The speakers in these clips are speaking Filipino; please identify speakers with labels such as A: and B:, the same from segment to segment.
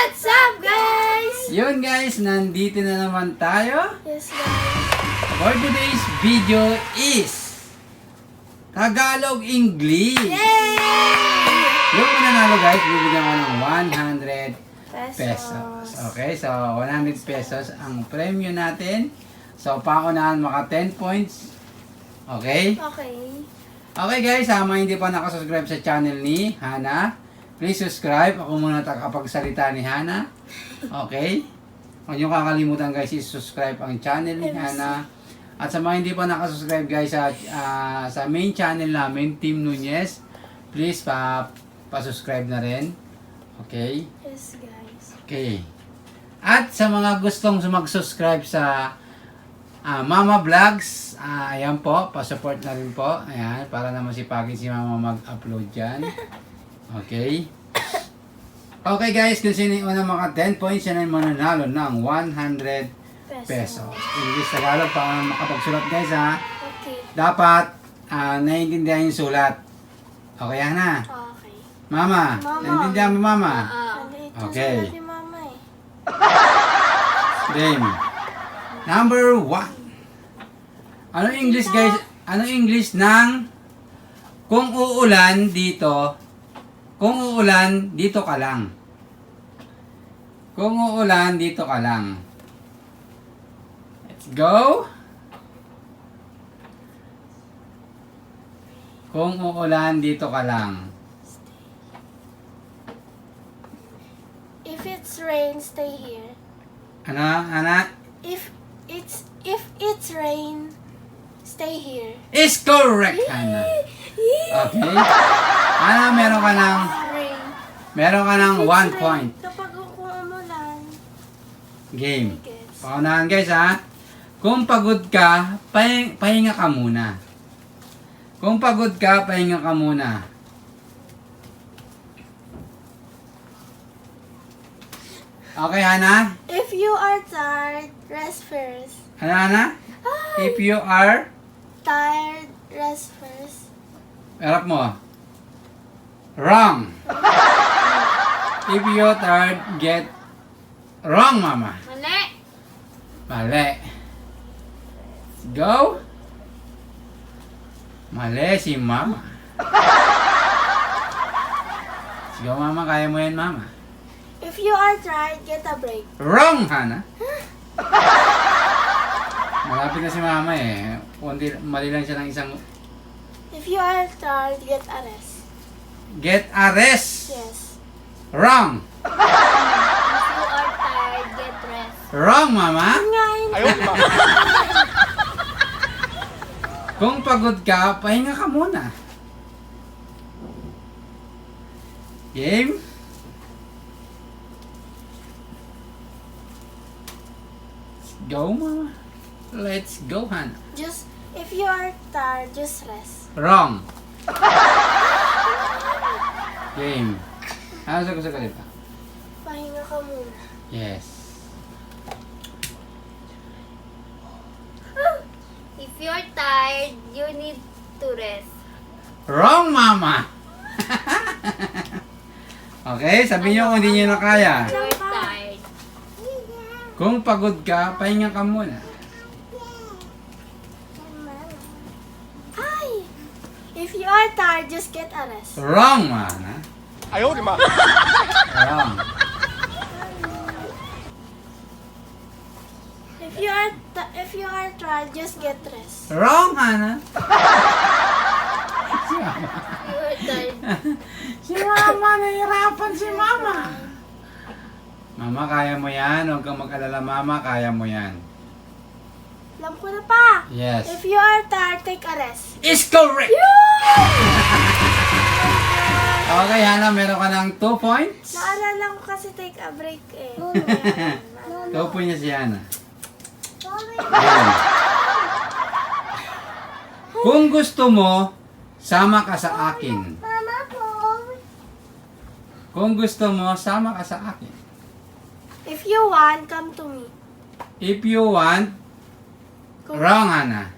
A: What's up, guys?
B: Yun guys, nandito na naman tayo.
A: Yes, guys.
B: For today's video is Tagalog English.
A: Yay!
B: Yung mananalo guys, bibigyan ko ng 100
A: Pesos.
B: pesos. Okay, so 100 pesos ang premyo natin. So paunahan maka 10 points. Okay?
A: Okay.
B: Okay guys, mga hindi pa nakasubscribe sa channel ni Hana, please subscribe. Ako muna tagapagsalita ni Hana. Okay? Huwag niyo kakalimutan guys, i-subscribe ang channel ni Hana. At sa mga hindi pa nakasubscribe guys sa main channel namin, Team Nunez, please pa-subscribe na rin. Okay?
A: Yes, guys.
B: Okay. At sa mga gustong mag-subscribe sa Mama Vlogs, ayan po, pa-support na rin po. Ayan, para naman sipagin si Mama mag-upload dyan. Okay. Okay guys, kung sino yung unang maka 10 points, yan ay mananalo ng 100 pesos. English, Tagalog, para makapagsulat guys ha.
A: Okay.
B: Dapat naiintindihan yung sulat. Okay Hana?
A: Okay.
B: Mama,
A: Mama.
B: naiintindihan mo Mama?
A: Nandito
B: Okay.
A: sulat ni Mama eh.
B: Game. Number 1. Ano English guys? Ano English ng kung uulan dito? Kung uulan dito ka lang. Kung uulan dito ka lang. Let's go. Kung uulan dito ka lang.
A: If it's rain, stay here.
B: Ano? Ana?
A: If it's rain, stay here.
B: Is correct, Ana. Okay. Ana, meron ka ng
A: Rain.
B: 1
A: If it's rain,
B: point.
A: Kapag umulan,
B: Game.
A: gets.
B: Paunahan guys ha. Kung pagod ka, pahinga ka muna. Kung pagod ka, pahinga ka muna. Okay, Hana?
A: If you are tired, rest first.
B: Ano, Hana? If you are,
A: Tired, rest first.
B: harap mo. Wrong. If you're tired, get wrong, mama.
A: Mali.
B: Mali. Let's go. Mali si mama. Let's go, mama. Kaya mo yan, mama.
A: If you are tired, get a break.
B: Wrong, Hana. Malapit na si mama eh. Mali lang siya ng isang...
A: If you are tired, get a rest.
B: Get a rest.
A: Yes.
B: Wrong.
A: If you are tired, get rest.
B: Wrong, mama.
A: Ngayon.
B: Kung pagod ka, pahinga ka muna. Game? Let's go, mama. Let's go, Hana.
A: Just, if you are tired, just rest.
B: Wrong. Game. Ano sa kalita?
A: Pahinga ka muna.
B: Yes.
A: If you're tired, you need to rest.
B: Wrong, mama. Okay, sabihin niyo kung hindi niyo na kaya.
A: You're tired.
B: Kung pagod ka, pahinga ka muna.
A: Ay! If you are tired, just get a rest.
B: Wrong, mama. Wrong.
A: If you are tired, just get rest.
B: Wrong, Hana. Si mama.
A: You are tired.
B: Si mama, nahihirapan si mama. Mama, kaya mo yan. Huwag kang mag-alala, mama. Kaya mo yan.
A: Alam ko na pa.
B: Yes.
A: If you are tired, take a rest.
B: Is correct! Okay, Hana, meron ka ng 2 points.
A: Naalala ko kasi take a break eh.
B: 2 points niya si Hana. Kung gusto mo, sama ka sa akin.
A: Mama po.
B: Kung gusto mo, sama ka sa akin.
A: If you want, come to me.
B: If you want, wrong, Hana.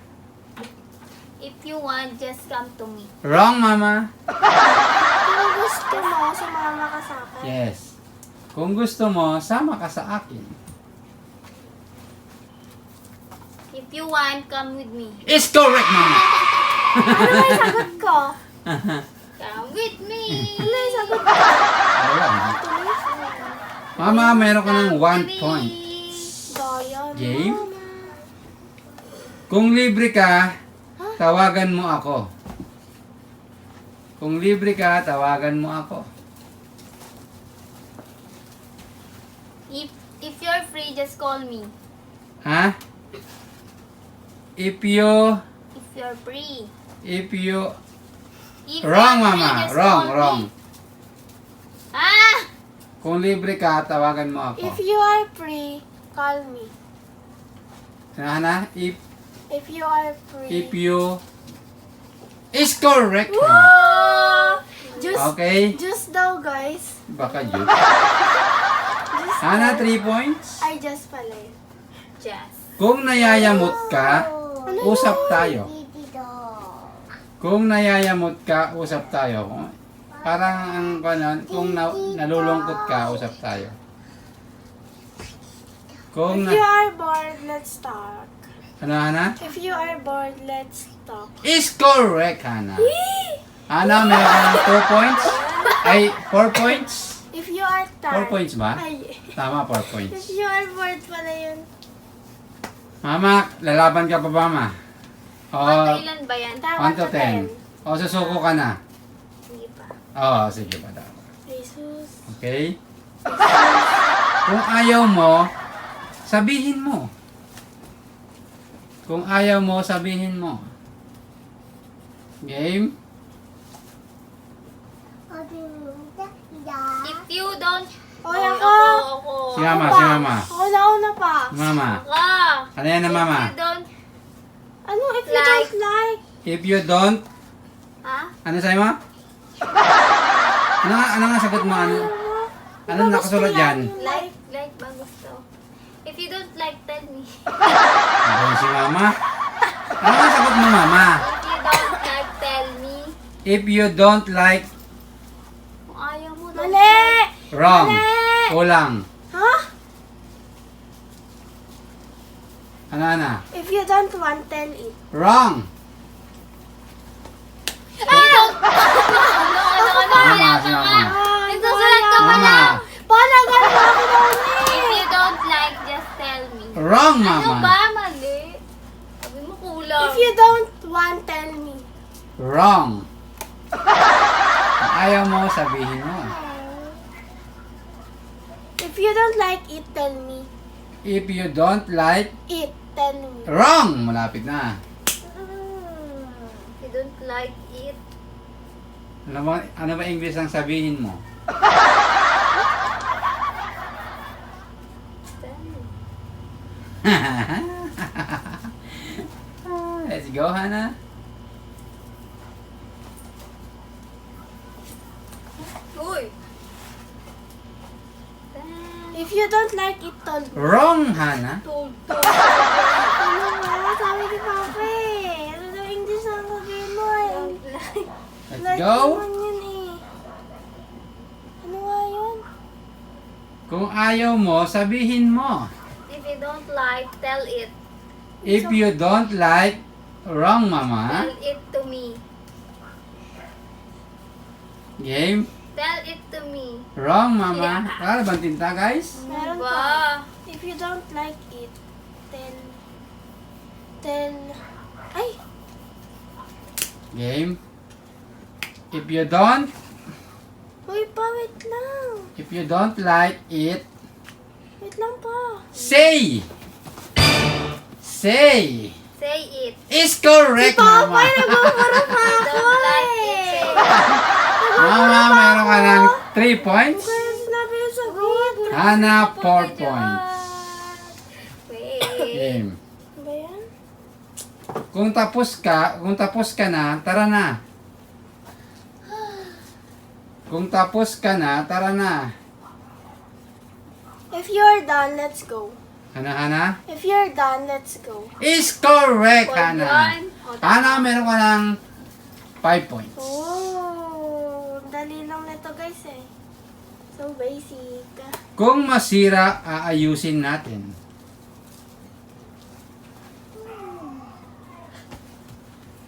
A: If you want, just come to me.
B: Wrong, mama.
A: Kung gusto mo, sumama ka sa akin.
B: Yes. Kung gusto mo, sama ka sa akin.
A: If you want, come with me.
B: Is correct, mama.
C: Ano ba yung sagot ko?
A: Come with me.
C: Ano yung sagot ko?
B: Ayan. Mama, meron ka ng 1 point.
C: Daya na,
B: Game?
C: mama.
B: Kung libre ka, tawagan mo ako. Kung libre ka, tawagan mo ako.
A: If you're free, just call me.
B: Ha? If you...
A: If you're free.
B: If you...
A: If
B: Wrong,
A: you're free,
B: mama.
A: just
B: Wrong,
A: call
B: wrong.
A: me. Ah!
B: Kung libre ka, tawagan mo ako.
C: If you are free, call me.
B: Hana,
C: If you are free.
B: if you... Is correct.
C: Woo! Just,
B: Okay?
C: just daw, guys.
B: Baka yun.
C: Just
B: Hana,
C: daw.
B: 3 points.
C: Ay, just pala yun.
A: Just.
B: Kung nayayamot ka, usap tayo. Kung nayayamot ka, usap tayo. Parang ang kanon, kung nalulungkot ka, usap tayo. Kung
C: If you
B: na...
C: are bored, let's talk.
B: Ano, Hana?
C: If you are bored, let's talk.
B: Is correct, Hana. Hana, meron ka ng 2 points? Ay, 4 points?
C: If you are
B: 4
C: tired.
B: points ba?
C: Ay.
B: Tama, 4
C: If
B: points.
C: you are bored pala yun.
B: Mama, lalaban ka pa ba, ma? O,
A: Ano ilan ba yan?
B: 1 to 10. O, susuko ka na.
A: Hindi pa.
B: Oo, sige pa daw.
C: Jesus.
B: Okay? Kung ayaw mo, sabihin mo. Kung ayaw mo, sabihin mo. Game?
A: If you don't...
C: Oy,
A: Oy,
C: ako.
A: Ako.
B: Si mama,
C: Ako
B: si
C: pa.
B: mama.
C: Ako nauna pa.
B: Mama.
A: Ako.
B: Ano yan na mama?
A: If you don't...
C: Ano if you
A: Like.
C: don't like?
B: If you don't,
A: Ha?
B: ano sa'yo mo? Ano nga sagot mo? Ano nakasulat dyan?
A: Like ba gusto? If you don't like, tell me.
B: Ano si mama? Ano nga sagot mo, mama?
A: If you don't like, tell me.
B: If you don't like,
A: Kung ayaw mo, don't
C: Mali!
A: like.
B: wrong.
C: Mali!
B: Kulang.
C: Ha?
B: Ano?
C: If you don't want, tell it.
B: Wrong.
A: Ano?
B: Si mama.
A: Nagsusulat ka pa
B: Mama.
A: na.
C: Panagan mo ako daw
A: If you don't like, just tell me.
B: Wrong,
A: Ano
B: mama.
A: ba? Mali. Sabi mo kulang.
C: If you don't want, tell me.
B: Wrong. Kung ayaw mo, sabihin mo.
C: If you don't like it, tell me.
B: If you don't like,
C: It, tell me.
B: wrong. Malapit na.
A: If you don't like it.
B: Ano ba English ang sabihin mo?
A: Tell me.
B: Let's go, Hana.
A: Uy.
C: If you don't like it, tell me.
B: Wrong, Hana.
A: Told.
C: Ano ba? Sabi ni Papa eh. Ano daw English ang sabihin mo eh?
A: Don't like.
B: Let's
C: Like
B: go.
C: naman yun eh. Ano nga yun?
B: Kung ayaw mo, sabihin mo.
A: If you don't like, tell it.
B: If you don't like, wrong, mama.
A: Tell it to me.
B: Game.
A: Tell it to me.
B: Wrong, mama. Para bang tinta, guys?
C: Meron
A: Ba?
C: pa. If you don't like it, tell... Ay!
B: Game. If you don't,
C: Uy pa, wait lang.
B: if you don't like it,
C: Wait lang pa.
B: say. Say.
A: Say it.
B: Is correct,
C: Papa,
B: mama.
C: naguguro pa ako
A: Don't like it.
C: eh.
A: Say it.
B: Mama, mayroon ka ng 3 points.
C: Kaya sinabi yung sagot.
B: Hana, 4
A: Good
B: points.
A: job. Wait.
B: Game.
C: Ano ba yan?
B: Kung tapos ka na, tara na. Kung tapos ka na, tara na.
C: If you're done, let's go.
B: Hana?
C: If you're done, let's go.
B: Is correct,
A: For
B: Hana.
A: one. O, tama.
B: Hana, meron ka ng 5 points.
C: Oh, dali lang nito guys eh. So basic.
B: Kung masira, aayusin natin.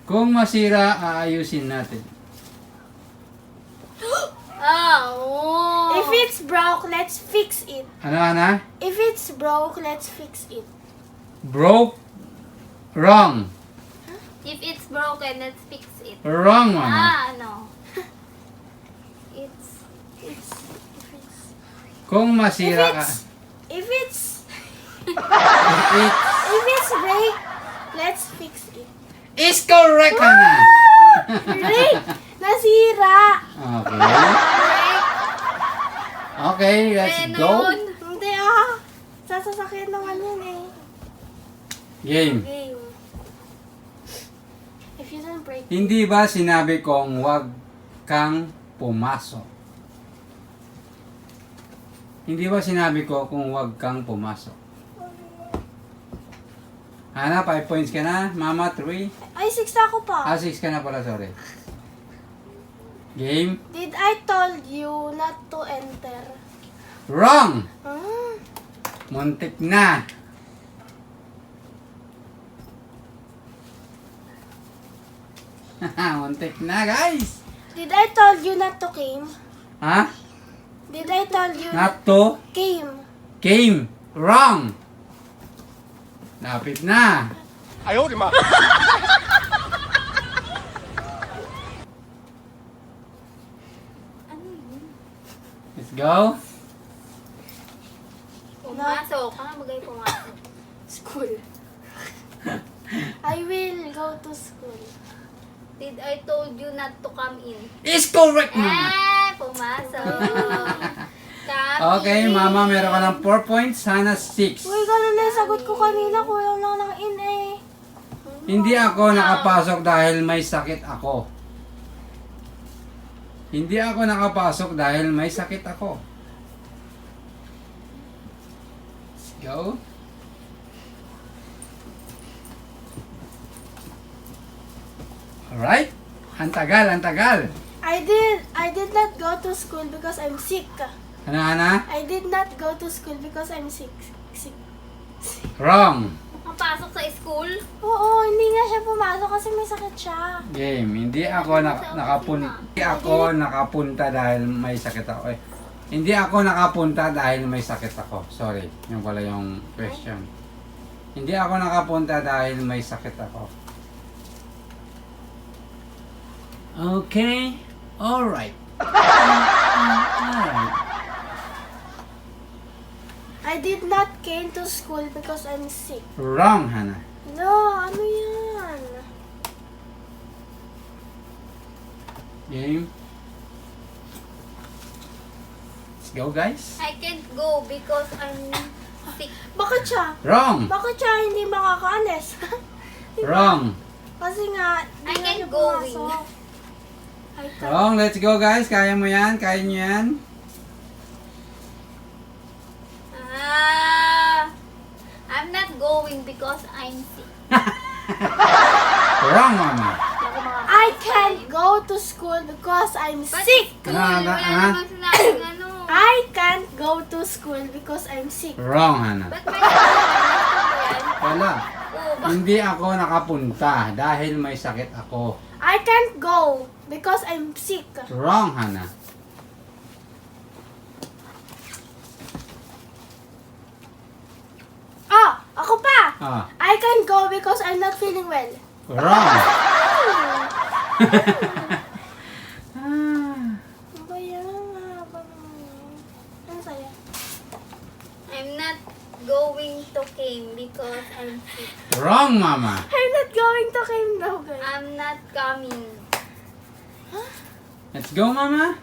B: Kung masira, aayusin natin.
A: Oh.
C: If it's broke, let's fix it.
B: Ano, Ana?
C: If it's broke, let's fix it.
B: Broke? Wrong.
A: If it's broken, let's fix it.
B: Wrong, Mama.
A: No. It's
C: If it's
B: Kung masira ka...
C: if it's
B: It
C: if it's break, let's fix it.
B: is correct, Ana.
C: Break! Nasira!
B: Okay. Okay, let's go.
A: Ganon.
C: Hindi sasasakyan naman yun eh.
B: Game.
C: Game. If you don't break,
B: Hindi ba sinabi kong huwag kang pumasok? Hindi ba sinabi ko kung huwag kang pumasok? Ana, 5 points ka na. Mama, 3.
C: ay 6 na ako pa.
B: 6 ka na pala, sorry. Game.
C: Did I told you not to enter?
B: Wrong!
C: Hmm?
B: Muntik na. Muntik na, guys.
C: Did I told you not to came?
B: Ha?
C: Did I told you
B: Not to
C: came?
B: game. Wrong. Lapit na.
D: 哎呦我的妈！
B: Let's go.
A: Pumasok. Ano bagay pumasok?
C: School. I will go to school.
A: Did I told you not to come in?
B: Is correct, Mama.
A: Pumasok.
B: Okay, Mama, meron ka ng 4 points. Sana 6.
C: Uy, ganun na yung sagot ko kanina. Kulang lang ng in eh.
B: Hindi ako nakapasok dahil may sakit ako. Hindi ako nakapasok dahil may sakit ako. Let's go. Alright. Ang tagal, ang tagal.
C: I did not go to school because I'm sick.
B: Ano, Ana?
C: I did not go to school because I'm sick. Sick.
B: Wrong.
A: Papasok sa school?
C: Oo, hindi nga siya pumasok kasi may sakit siya.
B: Game. Hindi ako nakapunta dahil may sakit ako. Hindi ako nakapunta dahil may sakit ako. Sorry. Yung pala yung question. Hindi ako nakapunta dahil may sakit ako. Okay. Alright. Alright.
C: I did not came to school because I'm sick.
B: Wrong, Hannah.
C: No, ano yan?
B: Game. Let's go, guys.
A: I can't go because I'm sick.
C: Bakit siya?
B: Wrong.
C: Bakit siya hindi makakaalis?
B: Wrong.
C: Kasi nga, di
A: I
C: nga
A: can't
C: siya
A: go
C: pumasok. I can't.
B: Wrong. Let's go, guys. Kaya mo yan. Kaya nyo yan.
A: I'm not going because I'm sick.
B: Wrong, Mama.
C: I can't go to school because I'm sick.
A: Wala namang sinabing ano.
C: I can't go to school because I'm sick.
B: Wrong, Hannah.
A: Ba't may yan?
B: Wala.
A: Oo,
B: Hindi ako nakapunta dahil may sakit ako.
C: I can't go because I'm sick.
B: Wrong, Hannah.
C: Oh, ako pa.
B: Ah,
C: I can't go because I'm not feeling well.
B: wrong.
C: Ano ba yan? Mahaba naman yun. Ano sa'yo?
A: I'm not going to came because I'm sick.
B: Wrong, Mama.
C: I'm not going to came now, guys.
A: I'm not coming.
B: Let's go, Mama.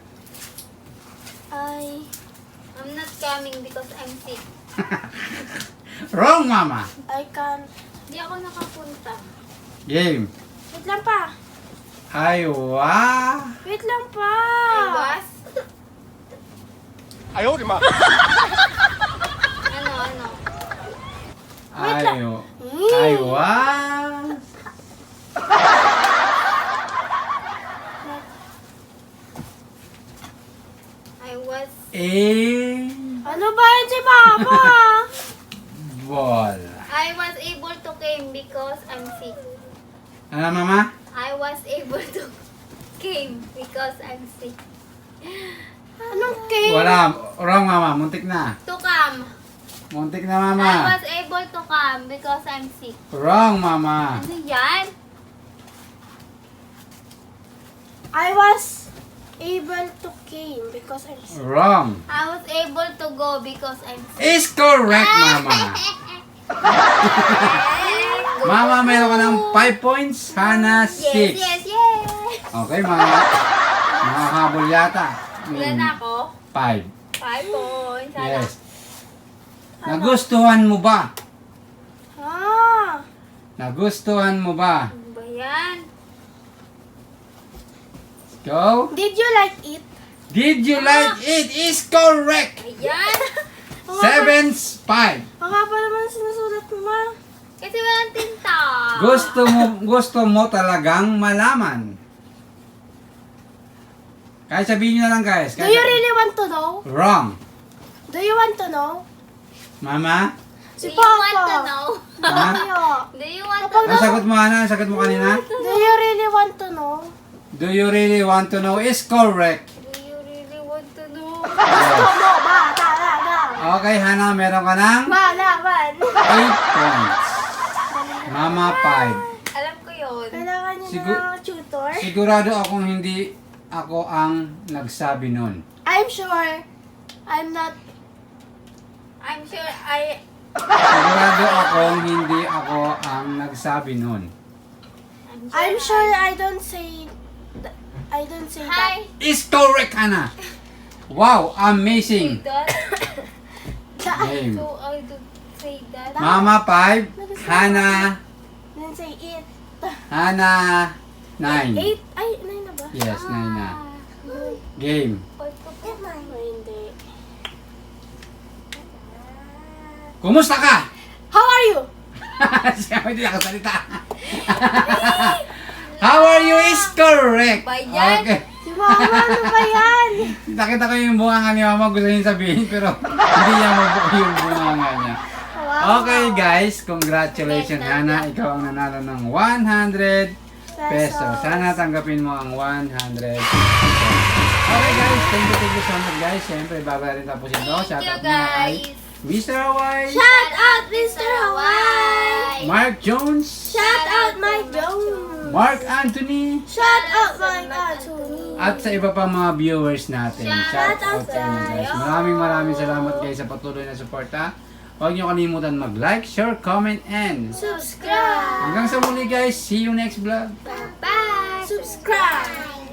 A: I'm not coming because I'm sick.
B: Wrong, Mama.
C: I can't.
A: Hindi ako nakapunta.
B: Game.
C: Wait lang pa.
B: Aywa.
C: Wait lang pa.
A: I was?
D: 哎呦我的妈！
A: Ano?
C: Wait lang.
B: Ayo. Aywa.
A: I was
B: A
C: ba yan si Papa?
B: Ball.
A: I was able to came because I'm sick.
B: Ano, Mama?
A: I was able to came because I'm sick.
C: Anong cake?
B: Wala. Wrong, Mama. Muntik na.
A: To come.
B: Muntik na,
A: I
B: Mama.
A: was able to come because I'm sick.
B: Wrong, Mama.
A: Ano yan?
C: I was able to came because I'm sick.
B: Wrong.
A: I was able to go because I'm sick.
B: Is correct, Mama. Mama, meron ka ng 5 points. Hana, 6.
A: Yes.
B: Okay, mga habol yata.
A: Ilan ako?
B: 5.
A: 5 points. Sana.
B: Yes. Nagustuhan mo ba?
C: Ah,
B: Nagustuhan mo ba?
A: Ano ba yan?
B: Go.
C: did you like it?
B: Did you like it? Is correct.
A: Ayan.
B: 7, 5.
C: Ang haba naman sinusulat mo, Ma.
A: Kasi walang tinta.
B: Gusto mo talagang malaman. Kahit sabihin nyo na lang, guys.
C: Do you really want to know?
B: Wrong.
C: Do you want to know?
B: Mama?
A: Do
C: Si
A: you want to
C: Papa.
A: know?
B: Ha?
C: Tayo.
A: Do you want to
C: Kapag
B: Ang sagot mo, Hana? Ang sagot mo kanina?
C: Do you really want to know?
B: Do you really want to know? Is correct.
A: Do you really want to know?
C: Gusto mo ba talaga?
B: Okay, Hana, meron ka ng
C: Malaman.
B: 8 points. Mama, 5.
A: Alam ko yun.
C: Kailangan niyo
B: Sigur-
C: na ng tutor?
B: Sigurado akong hindi ako ang nagsabi nun.
C: I'm sure I'm not.
A: I'm sure I...
B: Sigurado akong hindi ako ang nagsabi nun.
C: I'm sure I don't say
A: Hi.
C: that.
B: Is correct, Hana. Wow, amazing.
A: That.
B: Game.
A: So I don't say that.
B: Mama, 5. Hana,
C: Don't say it.
B: Hana, 9.
C: 8? Ay, 9 na ba?
B: Yes, 9 na. Game.
C: Hindi.
B: Kumusta ka?
C: How are you?
B: Siya hindi nakasalita. How are you is correct.
A: Ba yan?
B: Okay.
C: Si Mama, ano ba yan?
B: Nakita ko yung bunganga ni Mama, gusto niya sabihin, pero hindi niya mabuo yung bunganga niya.
C: Wow.
B: Okay guys, congratulations Hana, ikaw ang nanalo ng 100 pesos. Sana tanggapin mo ang 100 pesos. Okay guys, thank you so much guys. Siyempre, bago natin tapusin to,
A: Thank
B: shout
A: you
B: out muna kay
A: guys.
B: Mr. Hawaii,
C: Shout out, Mr. Hawaii!
B: Mark Jones,
C: Shout out, Mike Jones!
B: Mark Anthony,
C: Shout out, Mike Anthony!
B: at sa iba pang mga viewers natin. Shout out
C: Shout out
B: sa inyo guys.
C: guys.
B: Maraming salamat guys sa patuloy na suporta. Huwag niyo kalimutan mag-like, share, comment, and
C: Subscribe!
B: hanggang sa muli guys. See you next vlog.
A: Bye.
C: Subscribe!